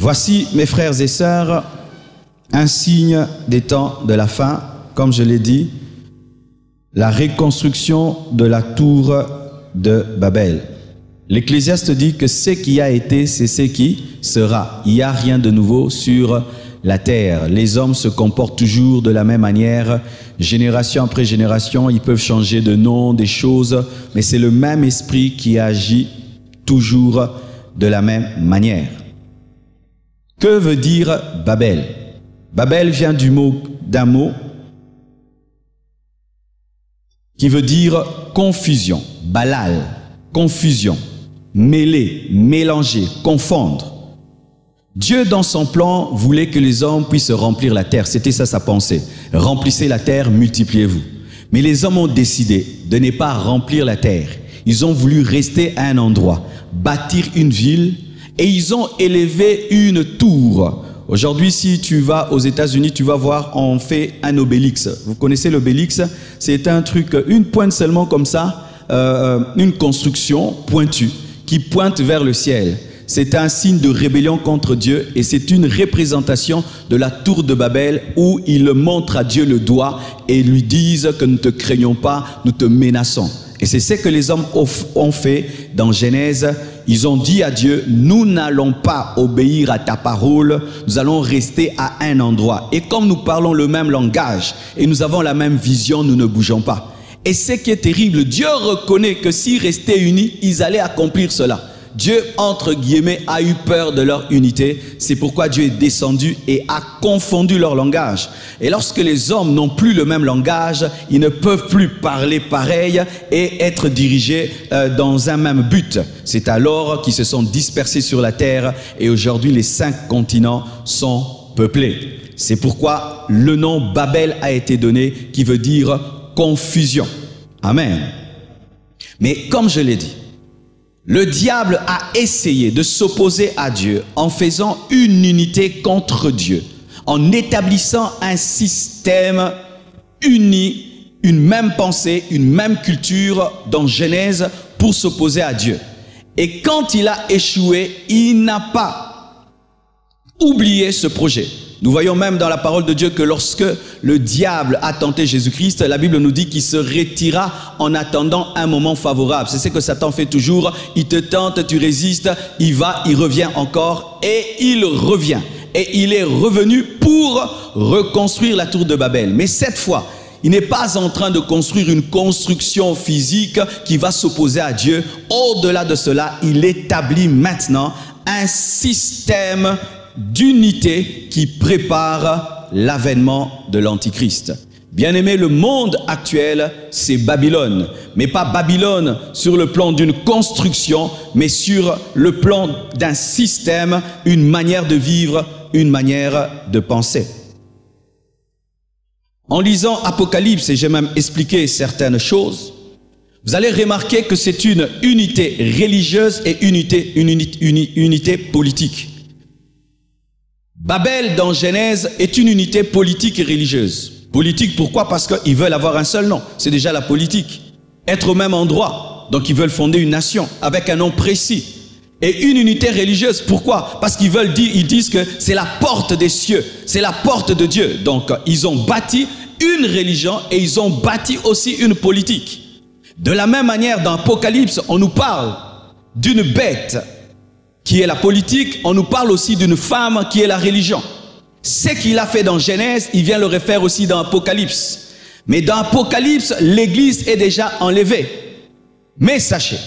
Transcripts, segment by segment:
Voici, mes frères et sœurs, un signe des temps de la fin, comme je l'ai dit, la reconstruction de la tour de Babel. L'Ecclésiaste dit que ce qui a été, c'est ce qui sera. Il n'y a rien de nouveau sur la terre. Les hommes se comportent toujours de la même manière, génération après génération. Ils peuvent changer de nom, des choses, mais c'est le même esprit qui agit toujours de la même manière. Que veut dire Babel? Babel vient d'un mot qui veut dire confusion, balal, confusion, mêler, mélanger, confondre. Dieu, dans son plan, voulait que les hommes puissent remplir la terre. C'était ça sa pensée. Remplissez la terre, multipliez-vous. Mais les hommes ont décidé de ne pas remplir la terre. Ils ont voulu rester à un endroit, bâtir une ville, et ils ont élevé une tour. Aujourd'hui, si tu vas aux États-Unis, tu vas voir, on fait un obélix. Vous connaissez l'obélix? C'est un truc, une pointe seulement comme ça, une construction pointue qui pointe vers le ciel. C'est un signe de rébellion contre Dieu et c'est une représentation de la tour de Babel où ils montrent à Dieu le doigt et lui disent que nous ne te craignons pas, nous te menaçons. Et c'est ce que les hommes ont fait dans Genèse. Ils ont dit à Dieu, nous n'allons pas obéir à ta parole, nous allons rester à un endroit. Et comme nous parlons le même langage et nous avons la même vision, nous ne bougeons pas. Et ce qui est terrible, Dieu reconnaît que s'ils restaient unis, ils allaient accomplir cela. Dieu, entre guillemets, a eu peur de leur unité. C'est pourquoi Dieu est descendu et a confondu leur langage. Et lorsque les hommes n'ont plus le même langage, ils ne peuvent plus parler pareil et être dirigés dans un même but. C'est alors qu'ils se sont dispersés sur la terre et aujourd'hui les 5 continents sont peuplés. C'est pourquoi le nom Babel a été donné qui veut dire confusion. Amen. Mais comme je l'ai dit, le diable a essayé de s'opposer à Dieu en faisant une unité contre Dieu, en établissant un système uni, une même pensée, une même culture dans Genèse pour s'opposer à Dieu. Et quand il a échoué, il n'a pas oublié ce projet. Nous voyons même dans la parole de Dieu que lorsque le diable a tenté Jésus-Christ, la Bible nous dit qu'il se retira en attendant un moment favorable. C'est ce que Satan fait toujours. Il te tente, tu résistes, il va, il revient encore et il revient. Et il est revenu pour reconstruire la tour de Babel. Mais cette fois, il n'est pas en train de construire une construction physique qui va s'opposer à Dieu. Au-delà de cela, il établit maintenant un système d'unité qui prépare l'avènement de l'Antichrist. Bien-aimé, le monde actuel, c'est Babylone. Mais pas Babylone sur le plan d'une construction, mais sur le plan d'un système, une manière de vivre, une manière de penser. En lisant Apocalypse, et j'ai même expliqué certaines choses, vous allez remarquer que c'est une unité religieuse et unité politique. Babel, dans Genèse, est une unité politique et religieuse. Politique, pourquoi? Parce qu'ils veulent avoir un seul nom. C'est déjà la politique. Être au même endroit. Donc, ils veulent fonder une nation avec un nom précis. Et une unité religieuse, pourquoi? Parce qu'ils veulent dire, ils disent que c'est la porte des cieux. C'est la porte de Dieu. Donc, ils ont bâti une religion et ils ont bâti aussi une politique. De la même manière, dans Apocalypse, on nous parle d'une bête qui est la politique, on nous parle aussi d'une femme qui est la religion. Ce qu'il a fait dans Genèse, il vient le refaire aussi dans Apocalypse. Mais dans Apocalypse, l'Église est déjà enlevée. Mais sachez,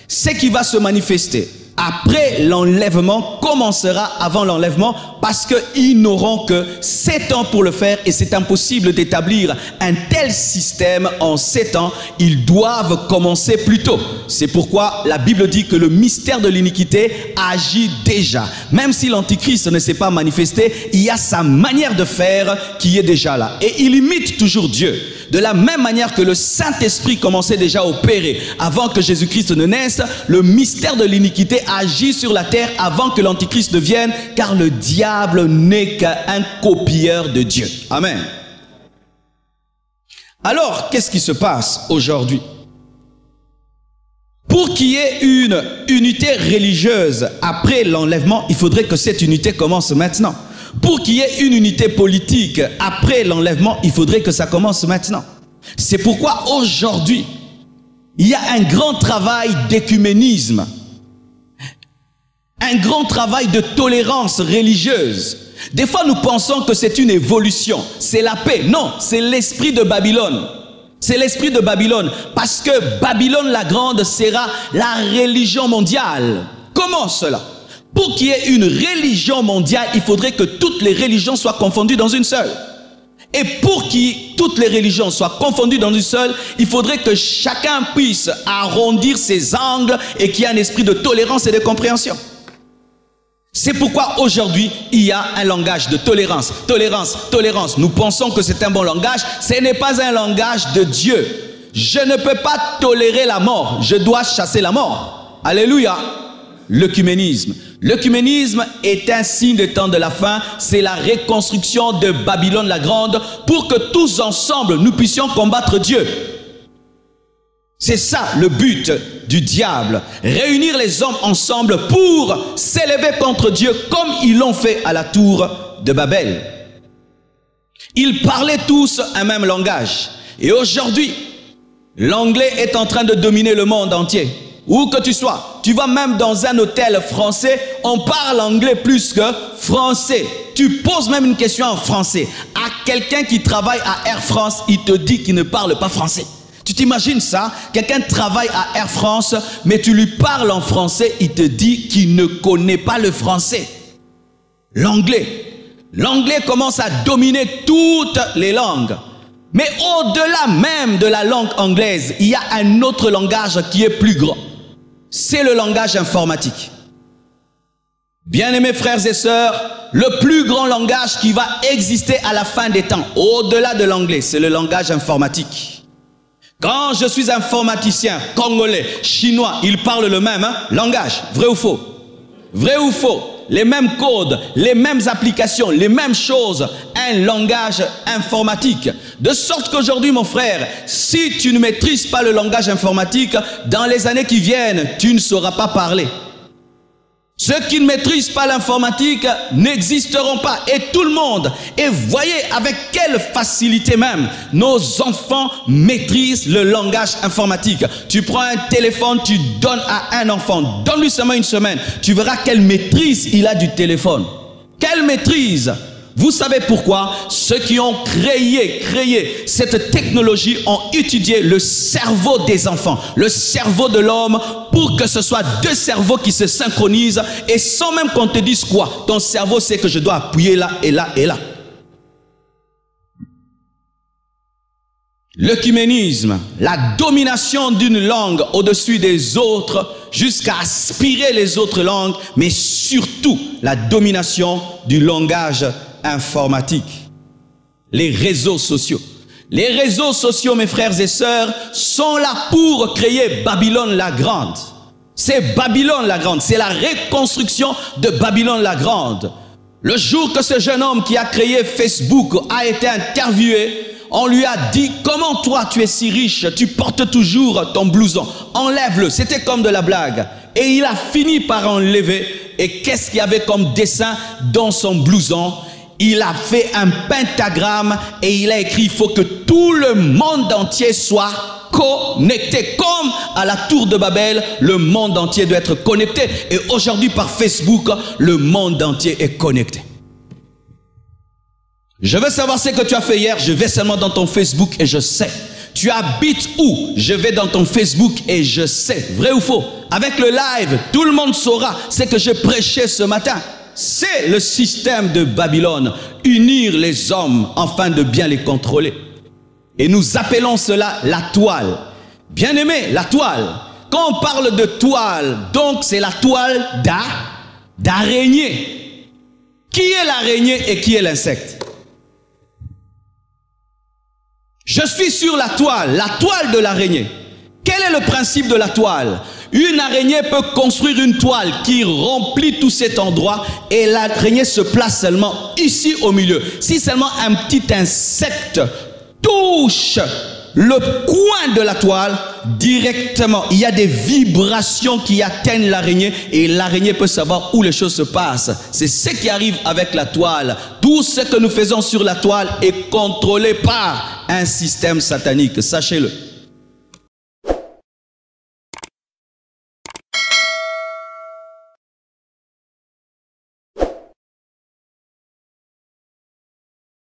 ce qui va se manifester après l'enlèvement commencera avant l'enlèvement parce qu'ils n'auront que 7 ans pour le faire et c'est impossible d'établir un tel système en 7 ans. Ils doivent commencer plus tôt. C'est pourquoi la Bible dit que le mystère de l'iniquité agit déjà. Même si l'Antichrist ne s'est pas manifesté, il y a sa manière de faire qui est déjà là. Et il imite toujours Dieu. De la même manière que le Saint-Esprit commençait déjà à opérer avant que Jésus-Christ ne naisse, le mystère de l'iniquité agit sur la terre avant que l'Antichrist ne vienne, car le diable n'est qu'un copieur de Dieu. Amen. Alors, qu'est-ce qui se passe aujourd'hui? Pour qu'il y ait une unité religieuse après l'enlèvement, il faudrait que cette unité commence maintenant. Pour qu'il y ait une unité politique après l'enlèvement, il faudrait que ça commence maintenant. C'est pourquoi aujourd'hui, il y a un grand travail d'écuménisme, un grand travail de tolérance religieuse. Des fois, nous pensons que c'est une évolution, c'est la paix. Non, c'est l'esprit de Babylone. C'est l'esprit de Babylone, parce que Babylone la Grande sera la religion mondiale. Comment cela? Pour qu'il y ait une religion mondiale, il faudrait que toutes les religions soient confondues dans une seule. Et pour que toutes les religions soient confondues dans une seule, il faudrait que chacun puisse arrondir ses angles et qu'il y ait un esprit de tolérance et de compréhension. C'est pourquoi aujourd'hui, il y a un langage de tolérance. Tolérance, tolérance. Nous pensons que c'est un bon langage. Ce n'est pas un langage de Dieu. Je ne peux pas tolérer la mort. Je dois chasser la mort. Alléluia. L'œcuménisme. L'œcuménisme est un signe des temps de la fin. C'est la reconstruction de Babylone la Grande pour que tous ensemble, nous puissions combattre Dieu. C'est ça le but du diable. Réunir les hommes ensemble pour s'élever contre Dieu comme ils l'ont fait à la tour de Babel. Ils parlaient tous un même langage. Et aujourd'hui, l'anglais est en train de dominer le monde entier. Où que tu sois, tu vas même dans un hôtel français, on parle anglais plus que français. Tu poses même une question en français. À quelqu'un qui travaille à Air France, il te dit qu'il ne parle pas français. Tu t'imagines ça? Quelqu'un travaille à Air France, mais tu lui parles en français, il te dit qu'il ne connaît pas le français. L'anglais. L'anglais commence à dominer toutes les langues. Mais au-delà même de la langue anglaise, il y a un autre langage qui est plus grand. C'est le langage informatique. Bien-aimés frères et sœurs, le plus grand langage qui va exister à la fin des temps, au-delà de l'anglais, c'est le langage informatique. Quand je suis informaticien, congolais, chinois, ils parlent le même langage. Vrai ou faux? Vrai ou faux? Les mêmes codes, les mêmes applications, les mêmes choses. Un langage informatique. De sorte qu'aujourd'hui, mon frère, si tu ne maîtrises pas le langage informatique, dans les années qui viennent, tu ne sauras pas parler. Ceux qui ne maîtrisent pas l'informatique n'existeront pas. Et tout le monde. Et voyez avec quelle facilité même nos enfants maîtrisent le langage informatique. Tu prends un téléphone, tu donnes à un enfant. Donne-lui seulement une semaine. Tu verras quelle maîtrise il a du téléphone. Quelle maîtrise! Vous savez pourquoi? Ceux qui ont créé cette technologie ont étudié le cerveau des enfants, le cerveau de l'homme, pour que ce soit deux cerveaux qui se synchronisent et sans même qu'on te dise quoi. Ton cerveau sait que je dois appuyer là et là et là. L'œcuménisme, la domination d'une langue au-dessus des autres jusqu'à aspirer les autres langues, mais surtout la domination du langage informatique. Les réseaux sociaux. Les réseaux sociaux, mes frères et sœurs, sont là pour créer Babylone la Grande. C'est Babylone la Grande, c'est la reconstruction de Babylone la Grande. Le jour que ce jeune homme qui a créé Facebook a été interviewé, on lui a dit, comment toi tu es si riche, tu portes toujours ton blouson, enlève-le. C'était comme de la blague. Et il a fini par enlever. Et qu'est-ce qu'il y avait comme dessin dans son blouson? Il a fait un pentagramme et il a écrit, il faut que tout le monde entier soit connecté. Comme à la tour de Babel, le monde entier doit être connecté. Et aujourd'hui par Facebook, le monde entier est connecté. Je veux savoir ce que tu as fait hier, je vais seulement dans ton Facebook et je sais. Tu habites où? Je vais dans ton Facebook et je sais. Vrai ou faux? Avec le live, tout le monde saura ce que je prêchais ce matin. C'est le système de Babylone. Unir les hommes afin de bien les contrôler. Et nous appelons cela la toile. Bien-aimé, la toile. Quand on parle de toile, donc c'est la toile d'araignée. Qui est l'araignée et qui est l'insecte? Je suis sur la toile de l'araignée. Quel est le principe de la toile? Une araignée peut construire une toile qui remplit tout cet endroit et l'araignée se place seulement ici au milieu. Si seulement un petit insecte touche le coin de la toile, directement. Il y a des vibrations qui atteignent l'araignée et l'araignée peut savoir où les choses se passent. C'est ce qui arrive avec la toile. Tout ce que nous faisons sur la toile est contrôlé par un système satanique. Sachez-le.